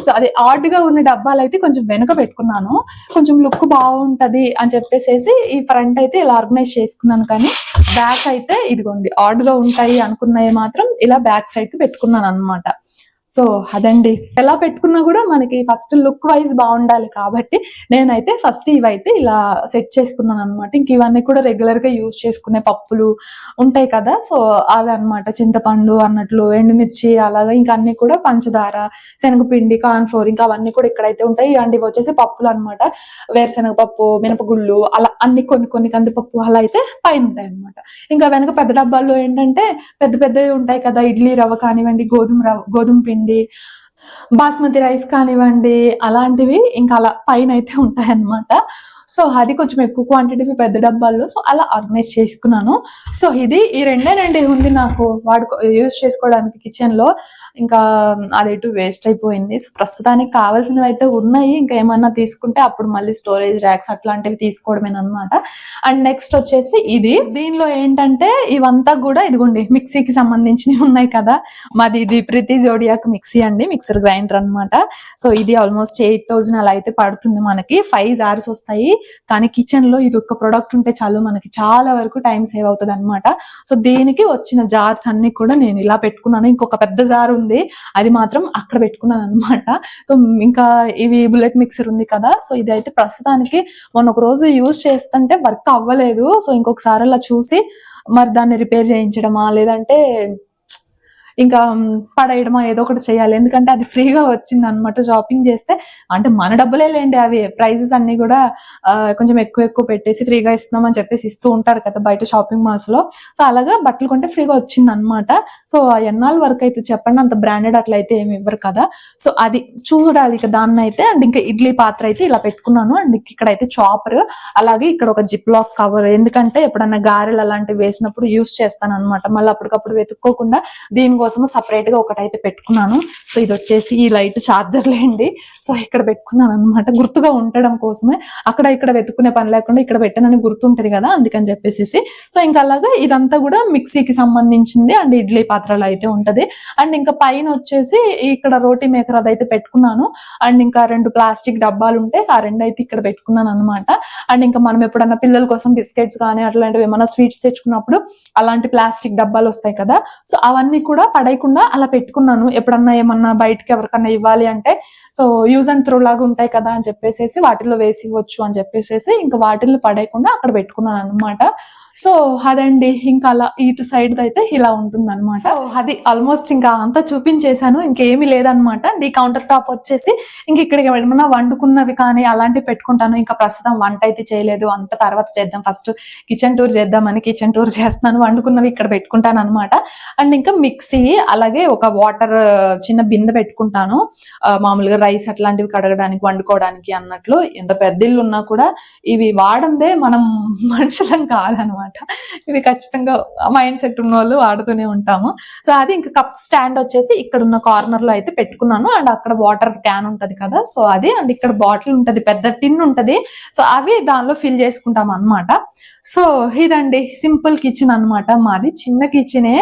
Speaker 1: సో అది ఆడ్ గా ఉన్న డబ్బాలు అయితే కొంచెం వెనక పెట్టుకున్నాను, కొంచెం లుక్ బాగుంటది అని చెప్పేసి. ఈ ఫ్రంట్ అయితే ఇలా ఆర్గనైజ్ చేసుకున్నాను, కానీ బ్యాక్ అయితే ఇదిగోండి ఆడ్ గా ఉంటాయి అనుకున్నవి మాత్రం ఇలా బ్యాక్ సైడ్ కి పెట్టుకున్నాను అనమాట. సో అదండి, ఎలా పెట్టుకున్నా కూడా మనకి ఫస్ట్ లుక్ వైజ్ బాగుండాలి కాబట్టి నేనైతే ఫస్ట్ ఇవైతే ఇలా సెట్ చేసుకున్నాను అనమాట. ఇంక ఇవన్నీ కూడా రెగ్యులర్ గా యూజ్ చేసుకునే పప్పులు ఉంటాయి కదా, సో అవి అనమాట. చింతపండు అన్నట్లు, ఎండుమిర్చి, అలాగా ఇంకా అన్ని కూడా పంచదార, శనగపిండి, కార్న్ ఫ్లోర్, ఇంకా అవన్నీ కూడా ఇక్కడైతే ఉంటాయి. అండ్ ఇవి వచ్చేసి పప్పులు అనమాట, వేరుశనగ పప్పు, మినపగుళ్ళు, అలా అన్ని కొన్ని కందిపప్పు అలా అయితే పైన ఉంటాయి అనమాట. ఇంకా వెనక పెద్ద డబ్బాల్లో ఏంటంటే పెద్ద పెద్దవి ఉంటాయి కదా, ఇడ్లీ రవ్వ కానివ్వండి, గోధుమ పిండి, బాస్మతి రైస్ కానివ్వండి, అలాంటివి ఇంకా అలా పైన అయితే ఉంటాయి అన్నమాట. సో అది కొంచెం ఎక్కువ క్వాంటిటీ పెద్ద డబ్బాల్లో, సో అలా ఆర్గనైజ్ చేసుకున్నాను. సో ఇది ఈ రెండే ఉంది నాకు యూజ్ చేసుకోవడానికి కిచెన్ లో. ఇంకా అదేటు వేస్ట్ అయిపోయింది. సో ప్రస్తుతానికి కావాల్సినవి అయితే ఉన్నాయి, ఇంకా ఏమన్నా తీసుకుంటే అప్పుడు మళ్ళీ స్టోరేజ్ ర్యాక్స్ అట్లాంటివి తీసుకోవడమేనమాట. అండ్ నెక్స్ట్ వచ్చేసి ఇది, దీనిలో ఏంటంటే ఇవంతా కూడా ఇదిగోండి మిక్సీకి సంబంధించినవి ఉన్నాయి కదా. మాది ఇది ప్రీతి జోడియాక్ మిక్సీ అండి, మిక్సర్ గ్రైండర్ అనమాట. సో ఇది ఆల్మోస్ట్ 8,000 అలా అయితే పడుతుంది మనకి. 5 జార్స్ వస్తాయి, కానీ కిచెన్ లో ఇది ఒక ప్రొడక్ట్ ఉంటే చాలు మనకి చాలా వరకు టైం సేవ్ అవుతుంది అనమాట. సో దీనికి వచ్చిన జార్స్ అన్ని కూడా నేను ఇలా పెట్టుకున్నాను. ఇంకొక పెద్ద జార్ ఉంది, అది మాత్రం అక్కడ పెట్టుకున్నాను అనమాట. సో ఇంకా ఇవి బుల్లెట్ మిక్సర్ ఉంది కదా, సో ఇది అయితే ప్రస్తుతానికి మొన్న ఒక రోజు యూజ్ చేస్తుంటే వర్క్ అవ్వలేదు. సో ఇంకొకసారి అలా చూసి మరి దాన్ని రిపేర్ చేయించడమా, లేదంటే ఇంకా పడేయడమో ఏదో ఒకటి చేయాలి, ఎందుకంటే అది ఫ్రీగా వచ్చింది అనమాట షాపింగ్ చేస్తే. అంటే మన డబ్బులే లేండి అవి, ప్రైజెస్ అన్ని కూడా కొంచెం ఎక్కువ పెట్టేసి ఫ్రీగా ఇస్తున్నాం అని చెప్పేసి ఇస్తూ ఉంటారు కదా బయట షాపింగ్ మాల్స్ లో. సో అలాగా బట్టలు కొంటే ఫ్రీగా వచ్చింది అనమాట. సో ఎన్నాళ్ళ వరకు అయితే చెప్పండి, అంత బ్రాండెడ్ అట్లయితే ఏమి ఇవ్వరు కదా. సో అది చూడాలి ఇక దాన్ని అయితే. అండ్ ఇంకా ఇడ్లీ పాత్ర అయితే ఇలా పెట్టుకున్నాను. అండ్ ఇక్కడైతే చాపర్, అలాగే ఇక్కడ ఒక జిప్ లాక్ కవర్, ఎందుకంటే ఎప్పుడన్నా గారెలు అలాంటివి వేసినప్పుడు యూస్ చేస్తాను అనమాట. మళ్ళీ అప్పటికప్పుడు వెతుక్కోకుండా దీనికోసం సపరేట్ గా ఒకటైతే పెట్టుకున్నాను. సో ఇది వచ్చేసి ఈ లైట్ చార్జర్ లేండి, సో ఇక్కడ పెట్టుకున్నాను అనమాట గుర్తుగా ఉండడం కోసమే. అక్కడ ఇక్కడ వెతుక్కునే పని లేకుండా ఇక్కడ పెట్టానని గుర్తుంటది కదా, అందుకని చెప్పేసి. సో ఇంకా అలాగా ఇదంతా కూడా మిక్సీకి సంబంధించింది. అండ్ ఇడ్లీ పాత్రలు అయితే ఉంటది. అండ్ ఇంకా పైన వచ్చేసి ఇక్కడ రోటీ మేకర్ అదైతే పెట్టుకున్నాను. అండ్ ఇంకా 2 ప్లాస్టిక్ డబ్బాలు ఉంటే ఆ 2 అయితే ఇక్కడ పెట్టుకున్నాను అనమాట. అండ్ ఇంకా మనం ఎప్పుడన్నా పిల్లల కోసం బిస్కెట్స్ కానీ అట్లాంటివి ఏమైనా స్వీట్స్ తెచ్చుకున్నప్పుడు అలాంటి ప్లాస్టిక్ డబ్బాలు వస్తాయి కదా, సో అవన్నీ కూడా పడేయకుండా అలా పెట్టుకున్నాను. ఎప్పుడన్నా ఏమన్నా బయటకి ఎవరికన్నా ఇవ్వాలి అంటే, సో యూజ్ అండ్ త్రో లాగా ఉంటాయి కదా అని చెప్పేసి వాటిల్లో వేసి ఇవ్వచ్చు అని చెప్పేసి ఇంకా వాటిల్లో పడేయకుండా అక్కడ పెట్టుకున్నాను అనమాట. సో అదండి, ఇంకా అలా ఇటు సైడ్ అయితే ఇలా ఉంటుంది అనమాట. అది ఆల్మోస్ట్ ఇంకా అంతా చూపించేశాను, ఇంకేమీ లేదనమాట. ఈ కౌంటర్ టాప్ వచ్చేసి ఇంక ఇక్కడ ఏమన్నా వండుకున్నవి కానీ అలాంటివి పెట్టుకుంటాను. ఇంకా ప్రస్తుతం వంట అయితే చేయలేదు, అంత తర్వాత చేద్దాం, ఫస్ట్ కిచెన్ టూర్ చేద్దామని కిచెన్ టూర్ చేస్తున్నాను. వండుకున్నవి ఇక్కడ పెట్టుకుంటాను అనమాట. అండ్ ఇంకా మిక్సీ, అలాగే ఒక వాటర్ చిన్న బిందె పెట్టుకుంటాను, మామూలుగా రైస్ అట్లాంటివి కడగడానికి వండుకోవడానికి అన్నట్లు. ఎంత పెద్ద ఇల్లు ఉన్నా కూడా ఇవి వాడందే మనం మనుషులం కాదనమాట. అనమాట. ఇది ఖచ్చితంగా మైండ్ సెట్ ఉన్న వాళ్ళు వాడుతూనే ఉంటాము. సో అది ఇంకా కప్ స్టాండ్ వచ్చేసి ఇక్కడ ఉన్న కార్నర్ లో అయితే పెట్టుకున్నాను. అండ్ అక్కడ వాటర్ క్యాన్ ఉంటది కదా, సో అది అండ్ ఇక్కడ బాటిల్ ఉంటది, పెద్ద టిన్ ఉంటది. సో అవి దానిలో ఫిల్ చేసుకుంటాం అన్నమాట. సో ఇదండి సింపుల్ కిచెన్ అన్నమాట. మాది చిన్న కిచెనే,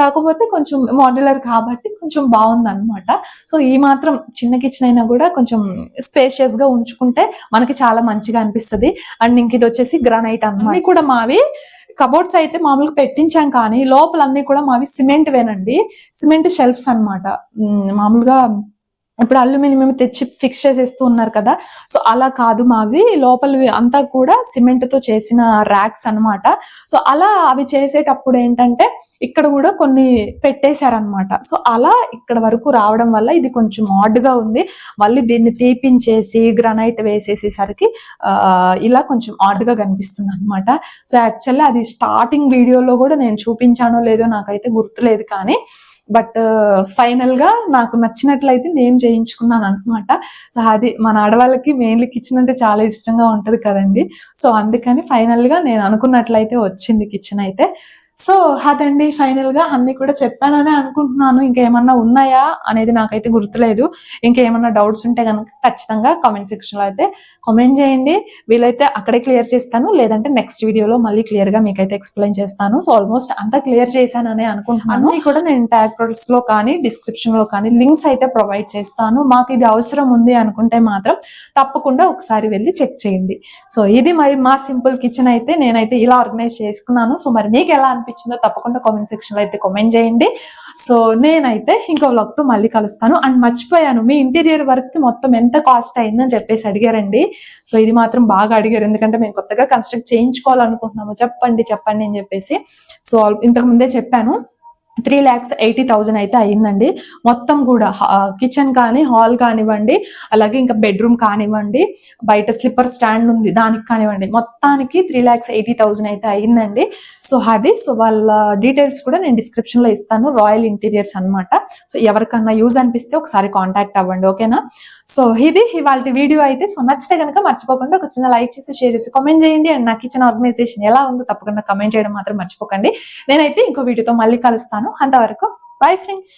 Speaker 1: కాకపోతే కొంచెం మాడ్యులర్ కాబట్టి కొంచెం బాగుంది అనమాట. సో ఈ మాత్రం చిన్న కిచెన్ అయినా కూడా కొంచెం స్పేషియస్ గా ఉంచుకుంటే మనకి చాలా మంచిగా అనిపిస్తుంది. అండ్ ఇంక ఇది వచ్చేసి గ్రానైట్ అన్నమాట. ఇవి కూడా మావి కబోర్డ్స్ అయితే మామూలుగా పెట్టించాం, కానీ లోపలన్నీ కూడా మావి సిమెంట్ వేనండి, సిమెంట్ షెల్ఫ్స్ అన్నమాట. మామూలుగా ఇప్పుడు అల్యూమినియం తెచ్చి ఫిక్స్ చేసేస్తూ ఉన్నారు కదా, సో అలా కాదు మావి, లోపల అంతా కూడా సిమెంట్ తో చేసిన ర్యాక్స్ అన్నమాట. సో అలా అవి చేసేటప్పుడు ఏంటంటే ఇక్కడ కూడా కొన్ని పెట్టేశారనమాట. సో అలా ఇక్కడ వరకు రావడం వల్ల ఇది కొంచెం ఆడ్ గా ఉంది. మళ్ళీ దీన్ని తీపించేసి గ్రానైట్ వేసేసేసరికి ఇలా కొంచెం ఆడ్ గా కనిపిస్తుంది అనమాట. సో యాక్చువల్లీ అది స్టార్టింగ్ వీడియోలో కూడా నేను చూపించానో లేదో నాకైతే గుర్తులేదు, కానీ బట్ ఫైనల్ గా నాకు నచ్చినట్లయితే నేను చేయించుకున్నాను అనమాట. సో అది మన ఆడవాళ్ళకి మెయిన్లీ కిచెన్ అంటే చాలా ఇష్టంగా ఉంటది కదండి. సో అందుకని ఫైనల్ గా నేను అనుకున్నట్లయితే వచ్చింది కిచెన్ అయితే. సో అదండి ఫైనల్ గా అన్ని కూడా చెప్పానని అనుకుంటున్నాను. ఇంకేమన్నా ఉన్నాయా అనేది నాకైతే గుర్తులేదు. ఇంకేమన్నా డౌట్స్ ఉంటే కనుక ఖచ్చితంగా కామెంట్ సెక్షన్ లో అయితే కామెంట్ చేయండి. వీలైతే అక్కడే క్లియర్ చేస్తాను, లేదంటే నెక్స్ట్ వీడియోలో మళ్ళీ క్లియర్ గా మీకైతే ఎక్స్ప్లెయిన్ చేస్తాను. సో ఆల్మోస్ట్ అంతా క్లియర్ చేశానని అనుకుంటున్నాను. అన్ని కూడా నేను ట్యాగ్ ప్రొడక్ట్స్ లో కానీ డిస్క్రిప్షన్ లో కానీ లింక్స్ అయితే ప్రొవైడ్ చేస్తాను. మాకు ఇది అవసరం ఉంది అనుకుంటే మాత్రం తప్పకుండా ఒకసారి వెళ్ళి చెక్ చేయండి. సో ఇది మరి మా సింపుల్ కిచెన్ అయితే నేనైతే ఇలా ఆర్గనైజ్ చేసుకున్నాను. సో మరి మీకు ఎలా అనిపించిందో తప్పకుండా కామెంట్ సెక్షన్ లో అయితే కామెంట్ చేయండి. సో నేనైతే ఇంకో వ్లాగ్ తో మళ్ళీ కలుస్తాను. అండ్ మర్చిపోయాను, మీ ఇంటీరియర్ వర్క్ కి మొత్తం ఎంత కాస్ట్ అయిందని చెప్పేసి అడిగారండి. సో ఇది మాత్రం బాగా అడిగారు, ఎందుకంటే మేము కొత్తగా కన్స్ట్రక్ట్ చేయించుకోవాలనుకుంటున్నాము, చెప్పండి చెప్పండి అని చెప్పేసి. సో ఇంతకు ముందే చెప్పాను, 3,80,000 అయితే అయిందండి. మొత్తం కూడా కిచెన్ కానీ హాల్ కానివ్వండి, అలాగే ఇంకా బెడ్రూమ్ కానివ్వండి, బయట స్లిప్పర్ స్టాండ్ ఉంది దానికి కానివ్వండి, మొత్తానికి 3,80,000 అయితే అయిందండి. సో అది సో వాళ్ళ డీటెయిల్స్ కూడా నేను డిస్క్రిప్షన్ లో ఇస్తాను. రాయల్ ఇంటీరియర్స్ అన్నమాట. సో ఎవరికన్నా యూజ్ అనిపిస్తే ఒకసారి కాంటాక్ట్ అవ్వండి, ఓకేనా. సో ఇది ఇవాళ వీడియో అయితే. సో నచ్చితే కనుక మర్చిపోకుండా ఒక చిన్న లైక్ చేసి షేర్ చేసి కామెంట్ చేయండి. అండ్ నా కిచెన్ ఆర్గనైజేషన్ ఎలా ఉందో తప్పకుండా కామెంట్ చేయడం మాత్రం మర్చిపోకండి. నేనైతే ఇంకో వీడియోతో మళ్ళీ కలుస్తాను. అంతవరకు బై ఫ్రెండ్స్.